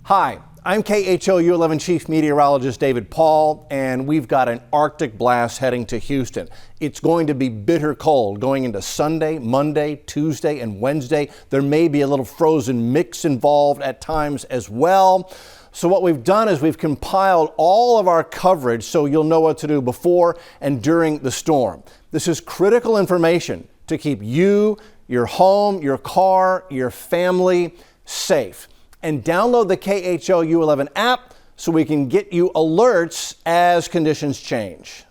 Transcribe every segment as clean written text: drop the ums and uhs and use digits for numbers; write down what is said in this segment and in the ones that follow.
Hi, I'm KHOU 11 Chief Meteorologist David Paul, and we've got an Arctic blast heading to Houston. It's going to be bitter cold going into Sunday, Monday, Tuesday, and Wednesday. There may be a little frozen mix involved at times as well. So what we've done is we've compiled all of our coverage so you'll know what to do before and during the storm. This is critical information to keep you, your home, your car, your family safe. And download the KHOU 11 app so we can get you alerts as conditions change.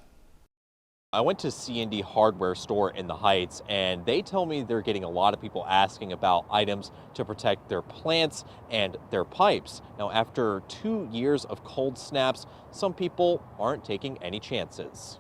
I went to C&D hardware store in the Heights, and they tell me they're getting a lot of people asking about items to protect their plants and their pipes. Now, after 2 years of cold snaps, some people aren't taking any chances.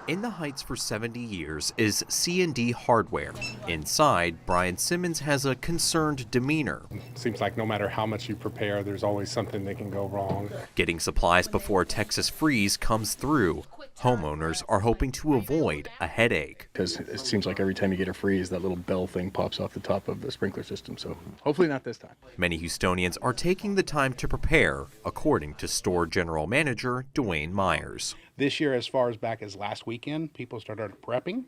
In the Heights for 70 years is C&D Hardware. Inside, Brian Simmons has a concerned demeanor. Seems like no matter how much you prepare, there's always something that can go wrong. Getting supplies before a Texas freeze comes through. Homeowners are hoping to avoid a headache. Because it seems like every time you get a freeze, that little bell thing pops off the top of the sprinkler system. So hopefully not this time. Many Houstonians are taking the time to prepare, according to store general manager Dwayne Myers. This year, as far as back as last weekend, people started prepping,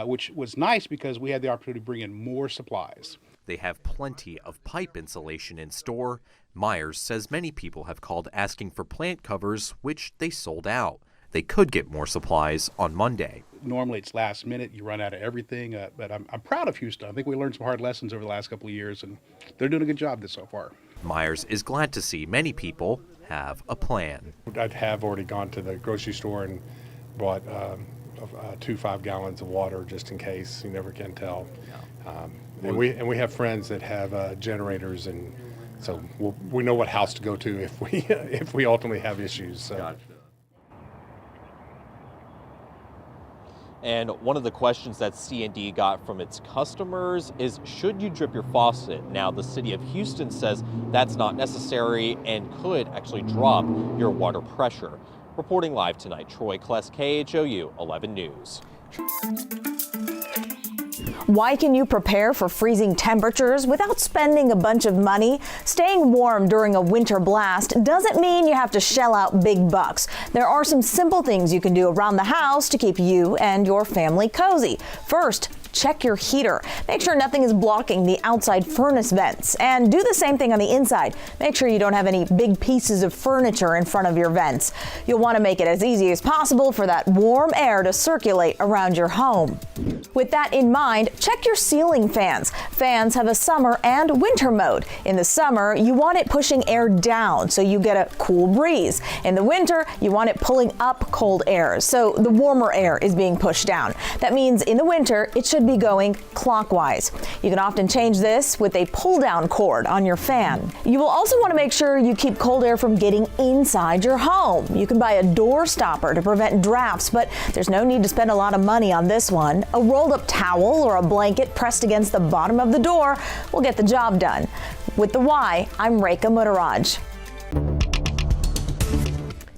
which was nice because we had the opportunity to bring in more supplies. They have plenty of pipe insulation in store. Myers says many people have called asking for plant covers, which they sold out. They could get more supplies on Monday. Normally it's last minute, you run out of everything, but I'm proud of Houston. I think we learned some hard lessons over the last couple of years, and they're doing a good job so far. Myers is glad to see many people have a plan. I have already gone to the grocery store and bought 2 5-gallons of water just in case. You never can tell. And we have friends that have generators, and so we know what house to go to if we ultimately have issues. So. Gotcha. And one of the questions that C&D got from its customers is, should you drip your faucet? Now, the city of Houston says that's not necessary and could actually drop your water pressure. Reporting live tonight, Troy Kless, KHOU 11 News. Why can you prepare for freezing temperatures without spending a bunch of money? Staying warm during a winter blast doesn't mean you have to shell out big bucks. There are some simple things you can do around the house to keep you and your family cozy. First, check your heater. Make sure nothing is blocking the outside furnace vents, and do the same thing on the inside. Make sure you don't have any big pieces of furniture in front of your vents. You'll want to make it as easy as possible for that warm air to circulate around your home. With that in mind, check your ceiling fans. Fans have a summer and winter mode. In the summer, you want it pushing air down so you get a cool breeze. In the winter, you want it pulling up cold air so the warmer air is being pushed down. That means in the winter, it should be going clockwise. You can often change this with a pull-down cord on your fan. You will also want to make sure you keep cold air from getting inside your home. You can buy a door stopper to prevent drafts, but there's no need to spend a lot of money on this one. A rolled-up towel or a blanket pressed against the bottom of the door will get the job done. With the Why, I'm Rekha Winterize.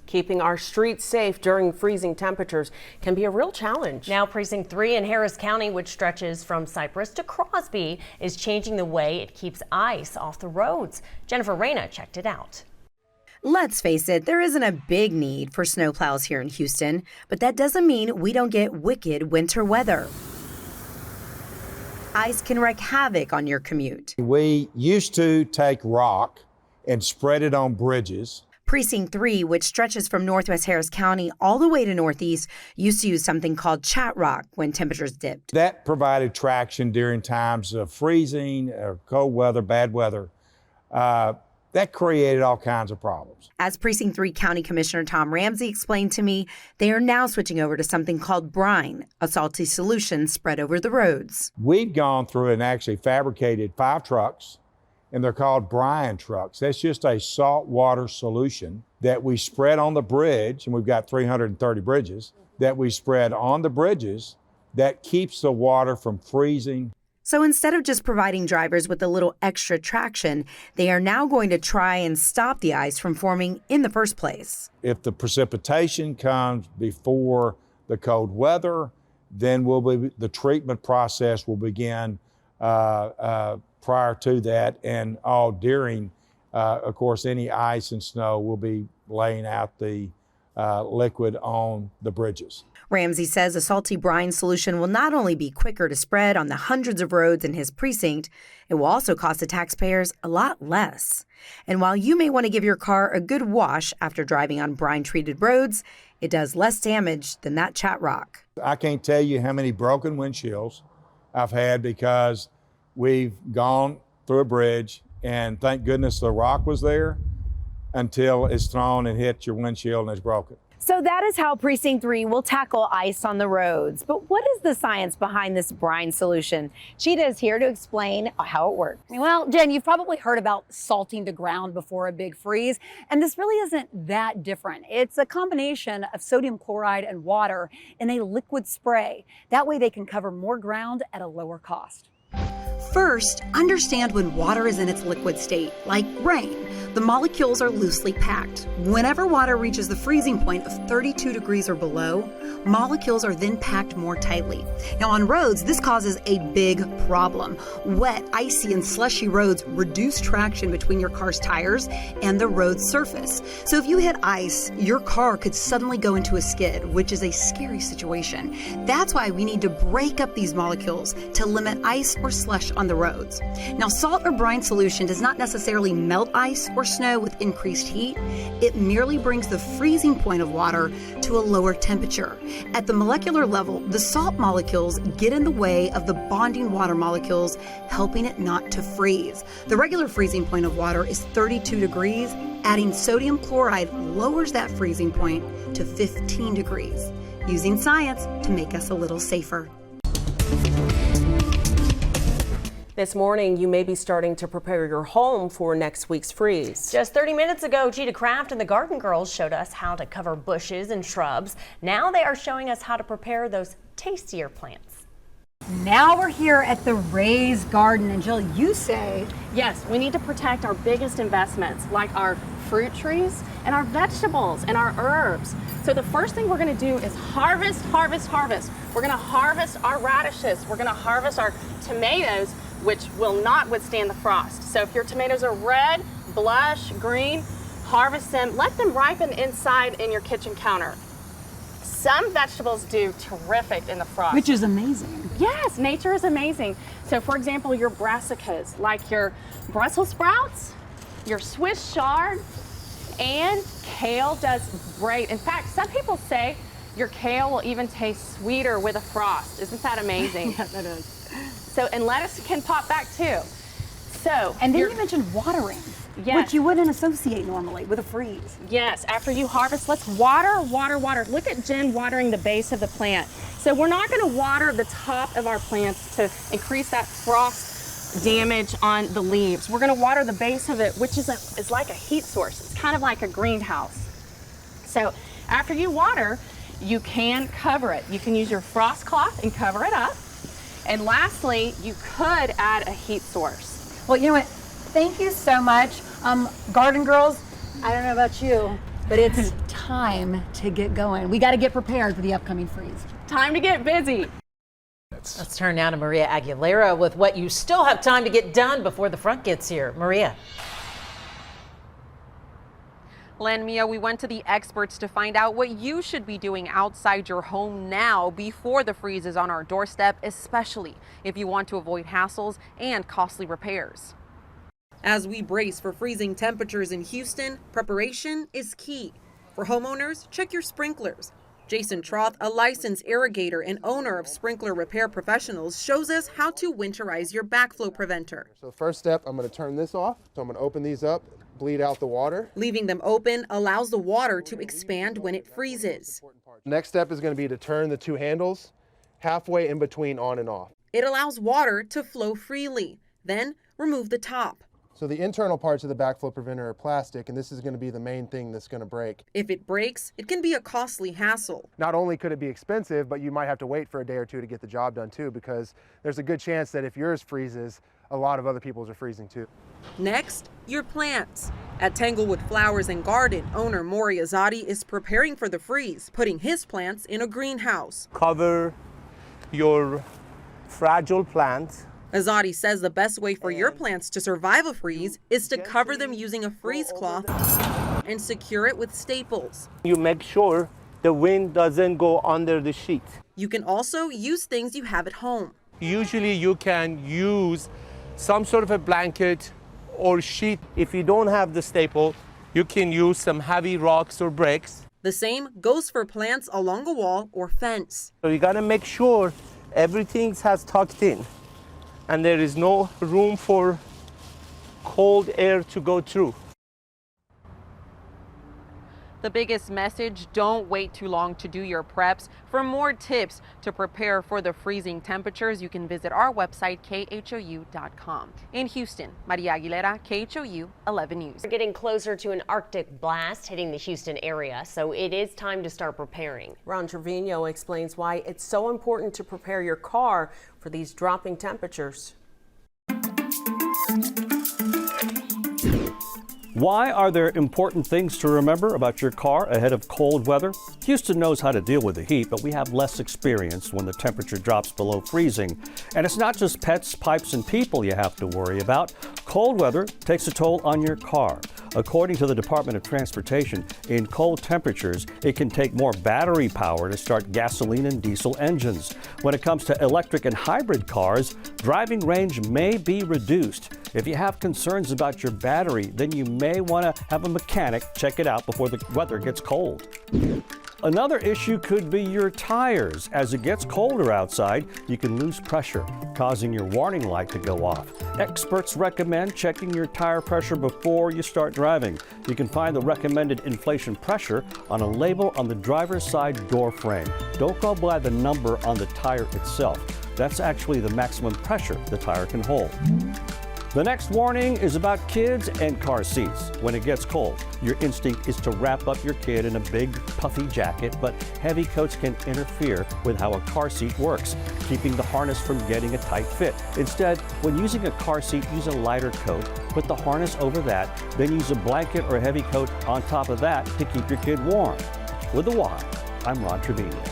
Keeping our streets safe during freezing temperatures can be a real challenge. Now, Precinct 3 in Harris County, which stretches from Cypress to Crosby, is changing the way it keeps ice off the roads. Jennifer Reyna checked it out. Let's face it, there isn't a big need for snowplows here in Houston, but that doesn't mean we don't get wicked winter weather. Ice can wreak havoc on your commute. We used to take rock and spread it on bridges. Precinct 3, which stretches from northwest Harris County all the way to northeast, used to use something called chat rock when temperatures dipped. That provided traction during times of freezing, cold weather, bad weather. That created all kinds of problems. As Precinct 3 County Commissioner Tom Ramsey explained to me, they are now switching over to something called brine, a salty solution spread over the roads. We've gone through and actually fabricated 5 trucks, and they're called brine trucks. That's just a salt water solution that we spread on the bridge, and we've got 330 bridges, that we spread on the bridges that keeps the water from freezing. So instead of just providing drivers with a little extra traction, they are now going to try and stop the ice from forming in the first place. If the precipitation comes before the cold weather, then the treatment process will begin prior to that, and all during, of course, any ice and snow, we'll be laying out the liquid on the bridges. Ramsey says a salty brine solution will not only be quicker to spread on the hundreds of roads in his precinct, it will also cost the taxpayers a lot less. And while you may want to give your car a good wash after driving on brine-treated roads, it does less damage than that chat rock. I can't tell you how many broken windshields I've had because we've gone through a bridge, and thank goodness the rock was there until it's thrown and hit your windshield and it's broken. So that is how Precinct 3 will tackle ice on the roads. But what is the science behind this brine solution? Cheetah is here to explain how it works. Well, Jen, you've probably heard about salting the ground before a big freeze, and this really isn't that different. It's a combination of sodium chloride and water in a liquid spray. That way they can cover more ground at a lower cost. First, understand when water is in its liquid state, like rain. The molecules are loosely packed. Whenever water reaches the freezing point of 32 degrees or below, molecules are then packed more tightly. Now on roads, this causes a big problem. Wet, icy, and slushy roads reduce traction between your car's tires and the road's surface. So if you hit ice, your car could suddenly go into a skid, which is a scary situation. That's why we need to break up these molecules to limit ice or slush on the roads. Now, salt or brine solution does not necessarily melt ice or snow with increased heat. It merely brings the freezing point of water to a lower temperature. At the molecular level, the salt molecules get in the way of the bonding water molecules, helping it not to freeze. The regular freezing point of water is 32 degrees. Adding sodium chloride lowers that freezing point to 15 degrees, using science to make us a little safer. This morning, you may be starting to prepare your home for next week's freeze. Just 30 minutes ago, Gita Kraft and the Garden Girls showed us how to cover bushes and shrubs. Now they are showing us how to prepare those tastier plants. Now we're here at the raised garden, and Jill, you say... Yes, we need to protect our biggest investments, like our fruit trees and our vegetables and our herbs. So the first thing we're going to do is harvest. We're going to harvest our radishes. We're going to harvest our tomatoes, which will not withstand the frost. So if your tomatoes are red, blush, green, harvest them. Let them ripen inside in your kitchen counter. Some vegetables do terrific in the frost. Which is amazing. Yes, nature is amazing. So for example, your brassicas, like your Brussels sprouts, your Swiss chard, and kale does great. In fact, some people say your kale will even taste sweeter with a frost. Isn't that amazing? Yeah, that is. So, and lettuce can pop back too. So, and then you mentioned watering, yes, which you wouldn't associate normally with a freeze. Yes, after you harvest, let's water. Look at Jen watering the base of the plant. So we're not going to water the top of our plants to increase that frost damage on the leaves. We're going to water the base of it, which is like a heat source. It's kind of like a greenhouse. So after you water, you can cover it. You can use your frost cloth and cover it up. And lastly, you could add a heat source. Well, you know what? Thank you so much. Garden Girls, I don't know about you, but it's time to get going. We got to get prepared for the upcoming freeze. Time to get busy. Let's turn now to Maria Aguilera with what you still have time to get done before the front gets here. Maria. Len, Mia, we went to the experts to find out what you should be doing outside your home now before the freeze is on our doorstep, especially if you want to avoid hassles and costly repairs. As we brace for freezing temperatures in Houston, preparation is key. For homeowners, check your sprinklers. Jason Troth, a licensed irrigator and owner of Sprinkler Repair Professionals, shows us how to winterize your backflow preventer. So first step, I'm going to turn this off. So I'm going to open these up, bleed out the water. Leaving them open allows the water to expand when it freezes. Next step is going to be to turn the two handles halfway in between on and off. It allows water to flow freely. Then remove the top. So the internal parts of the backflow preventer are plastic, and this is going to be the main thing that's going to break. If it breaks, it can be a costly hassle. Not only could it be expensive, but you might have to wait for a day or two to get the job done too, because there's a good chance that if yours freezes, a lot of other people's are freezing too. Next, your plants. At Tanglewood Flowers and Garden, owner Maury Azadi is preparing for the freeze, putting his plants in a greenhouse. Cover your fragile plants Azadi says the best way for your plants to survive a freeze is to cover them using a freeze cloth and secure it with staples. You make sure the wind doesn't go under the sheet. You can also use things you have at home. Usually you can use some sort of a blanket or sheet. If you don't have the staple, you can use some heavy rocks or bricks. The same goes for plants along a wall or fence. So you gotta make sure everything has tucked in and there is no room for cold air to go through. The biggest message, don't wait too long to do your preps. For more tips to prepare for the freezing temperatures, you can visit our website, KHOU.com. In Houston, Maria Aguilera, KHOU 11 News. We're getting closer to an Arctic blast hitting the Houston area, so it is time to start preparing. Ron Trevino explains why it's so important to prepare your car for these dropping temperatures. Why are there important things to remember about your car ahead of cold weather? Houston knows how to deal with the heat, but we have less experience when the temperature drops below freezing. And it's not just pets, pipes, and people you have to worry about. Cold weather takes a toll on your car. According to the Department of Transportation, in cold temperatures, it can take more battery power to start gasoline and diesel engines. When it comes to electric and hybrid cars, driving range may be reduced. If you have concerns about your battery, then you may want to have a mechanic check it out before the weather gets cold. Another issue could be your tires. As it gets colder outside, you can lose pressure, causing your warning light to go off. Experts recommend checking your tire pressure before you start driving. You can find the recommended inflation pressure on a label on the driver's side door frame. Don't go by the number on the tire itself. That's actually the maximum pressure the tire can hold. The next warning is about kids and car seats. When it gets cold, your instinct is to wrap up your kid in a big, puffy jacket, but heavy coats can interfere with how a car seat works, keeping the harness from getting a tight fit. Instead, when using a car seat, use a lighter coat, put the harness over that, then use a blanket or a heavy coat on top of that to keep your kid warm. With the Why, I'm Ron Trevino.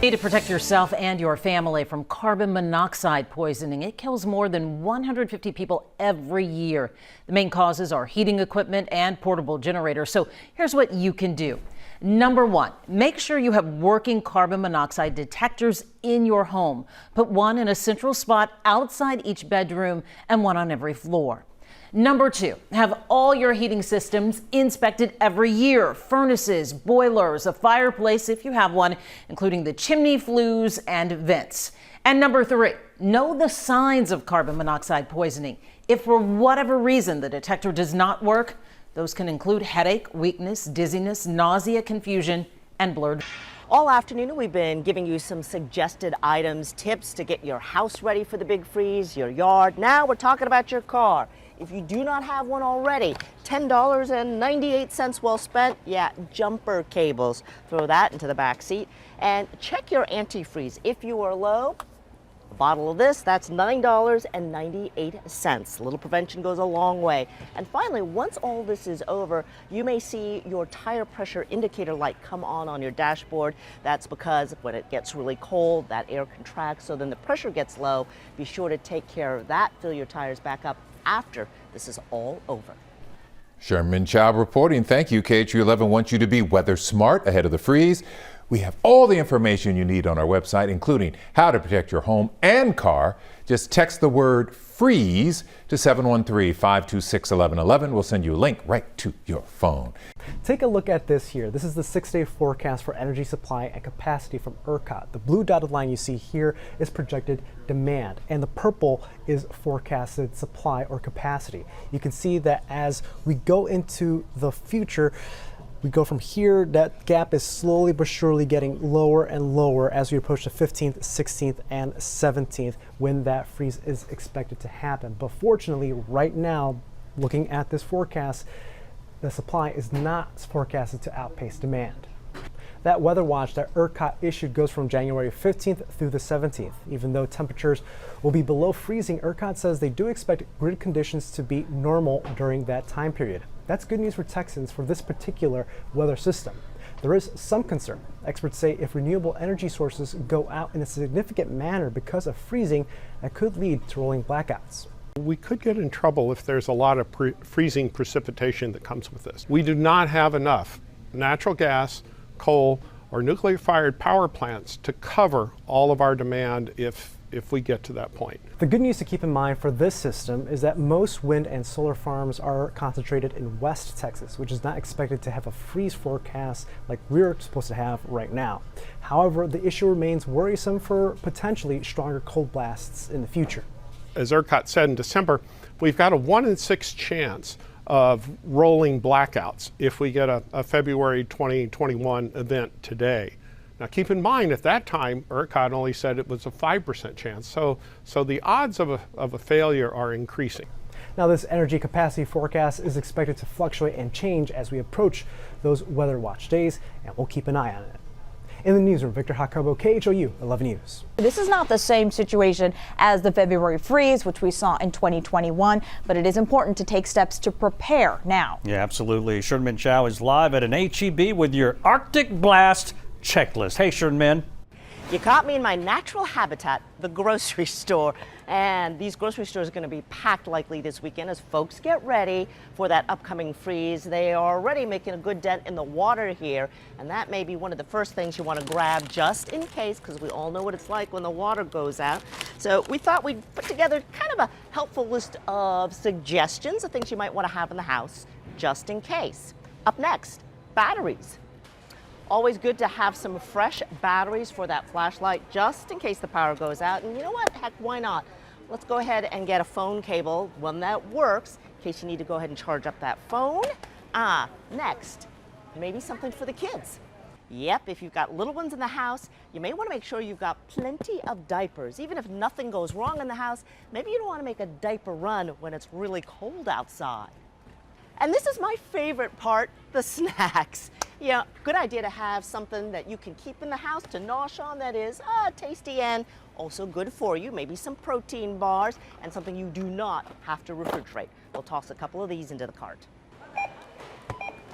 Need to protect yourself and your family from carbon monoxide poisoning. It kills more than 150 people every year. The main causes are heating equipment and portable generators. So here's what you can do. Number one, make sure you have working carbon monoxide detectors in your home. Put one in a central spot outside each bedroom and one on every floor. Number two, have all your heating systems inspected every year. Furnaces, boilers, a fireplace if you have one, including the chimney flues and vents. And number three, know the signs of carbon monoxide poisoning. If for whatever reason the detector does not work, those can include headache, weakness, dizziness, nausea, confusion, and blurred. All afternoon, we've been giving you some suggested items, tips to get your house ready for the big freeze, your yard. Now we're talking about your car. If you do not have one already, $10.98 well spent. Yeah, jumper cables. Throw that into the back seat. And check your antifreeze. If you are low, a bottle of this, that's $9.98. A little prevention goes a long way. And finally, once all this is over, you may see your tire pressure indicator light come on your dashboard. That's because when it gets really cold, that air contracts, so then the pressure gets low. Be sure to take care of that. Fill your tires back up after this is all over. Sherman Chow reporting. Thank you. KHOU 11 wants you to be weather smart ahead of the freeze. We have all the information you need on our website, including how to protect your home and car. Just text the word freeze to 713-526-1111. We'll send you a link right to your phone. Take a look at this here. This is the 6-day forecast for energy supply and capacity from ERCOT. The blue dotted line you see here is projected demand, and the purple is forecasted supply or capacity. You can see that as we go into the future, we go from here, that gap is slowly but surely getting lower and lower as we approach the 15th, 16th, and 17th when that freeze is expected to happen. But fortunately, right now, looking at this forecast, the supply is not forecasted to outpace demand. That weather watch that ERCOT issued goes from January 15th through the 17th. Even though temperatures will be below freezing, ERCOT says they do expect grid conditions to be normal during that time period. That's good news for Texans for this particular weather system. There is some concern. Experts say if renewable energy sources go out in a significant manner because of freezing, that could lead to rolling blackouts. We could get in trouble if there's a lot of freezing precipitation that comes with this. We do not have enough natural gas, coal, or nuclear-fired power plants to cover all of our demand if we get to that point. The good news to keep in mind for this system is that most wind and solar farms are concentrated in West Texas, which is not expected to have a freeze forecast like we're supposed to have right now. However, the issue remains worrisome for potentially stronger cold blasts in the future. As ERCOT said in December, we've got a 1 in 6 chance of rolling blackouts if we get a February 2021 event today. Now keep in mind, at that time, ERCOT only said it was a 5% chance, so the odds of a failure are increasing. Now this energy capacity forecast is expected to fluctuate and change as we approach those weather watch days, and we'll keep an eye on it. In the newsroom, Victor Jacobo, KHOU 11 News. This is not the same situation as the February freeze, which we saw in 2021, but it is important to take steps to prepare now. Yeah, absolutely. Sherman Chow is live at an HEB with your Arctic Blast checklist. Hey, Sherman. You caught me in my natural habitat, the grocery store. And these grocery stores are going to be packed likely this weekend as folks get ready for that upcoming freeze. They are already making a good dent in the water here, and that may be one of the first things you want to grab just in case, because we all know what it's like when the water goes out. So we thought we'd put together kind of a helpful list of suggestions of things you might want to have in the house just in case. Up next, batteries. Always good to have some fresh batteries for that flashlight just in case the power goes out. And you know what? Heck, why not? Let's go ahead and get a phone cable, one that works, in case you need to go ahead and charge up that phone. Next, maybe something for the kids. Yep, if you've got little ones in the house, you may want to make sure you've got plenty of diapers. Even if nothing goes wrong in the house, maybe you don't want to make a diaper run when it's really cold outside. And this is my favorite part, the snacks. Yeah, good idea to have something that you can keep in the house to nosh on that is tasty and also good for you. Maybe some protein bars and something you do not have to refrigerate. We'll toss a couple of these into the cart.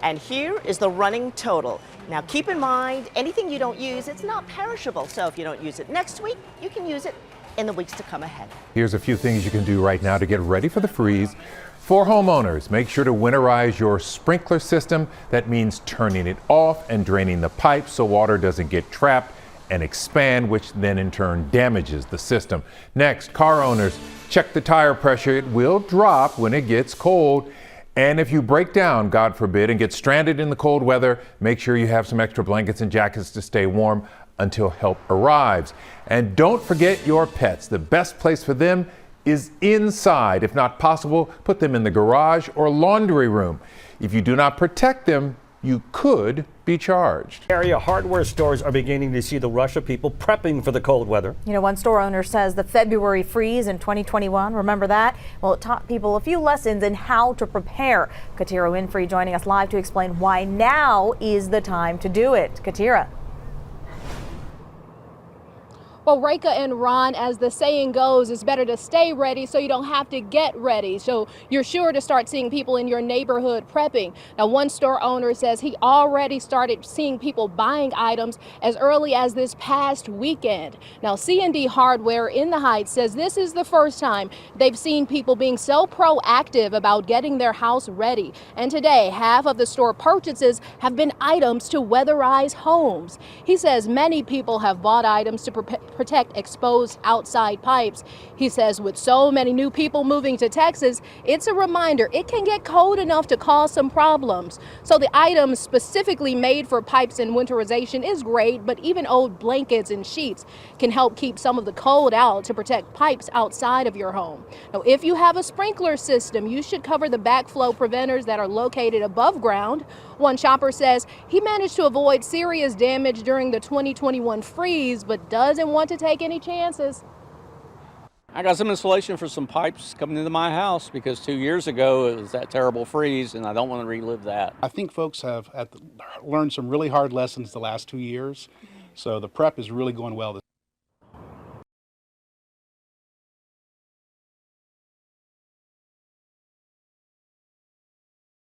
And here is the running total. Now keep in mind, anything you don't use, it's not perishable. So if you don't use it next week, you can use it in the weeks to come ahead. Here's a few things you can do right now to get ready for the freeze. For homeowners, make sure to winterize your sprinkler system. That means turning it off and draining the pipes so water doesn't get trapped and expand, which then in turn damages the system. Next, car owners, check the tire pressure. It will drop when it gets cold. And if you break down, God forbid, and get stranded in the cold weather, make sure you have some extra blankets and jackets to stay warm until help arrives. And don't forget your pets. The best place for them is inside. If not possible, put them in the garage or laundry room. If you do not protect them, you could be charged. Area hardware stores are beginning to see the rush of people prepping for the cold weather. You know, one store owner says the February freeze in 2021, remember that? Well, it taught people a few lessons in how to prepare. Katira Winfrey joining us live to explain why now is the time to do it. Katira. Well, Reka and Ron, as the saying goes, it's better to stay ready so you don't have to get ready. So you're sure to start seeing people in your neighborhood prepping. Now, one store owner says he already started seeing people buying items as early as this past weekend. Now, C&D Hardware in the Heights says this is the first time they've seen people being so proactive about getting their house ready. And today, half of the store purchases have been items to weatherize homes. He says many people have bought items to protect exposed outside pipes. He says with so many new people moving to Texas, it's a reminder it can get cold enough to cause some problems. So the items specifically made for pipes and winterization is great, but even old blankets and sheets can help keep some of the cold out to protect pipes outside of your home. Now, if you have a sprinkler system, you should cover the backflow preventers that are located above ground. One shopper says he managed to avoid serious damage during the 2021 freeze, but doesn't want to take any chances. I got some insulation for some pipes coming into my house because 2 years ago it was that terrible freeze and I don't want to relive that. I think folks have learned some really hard lessons the last 2 years, so the prep is really going well.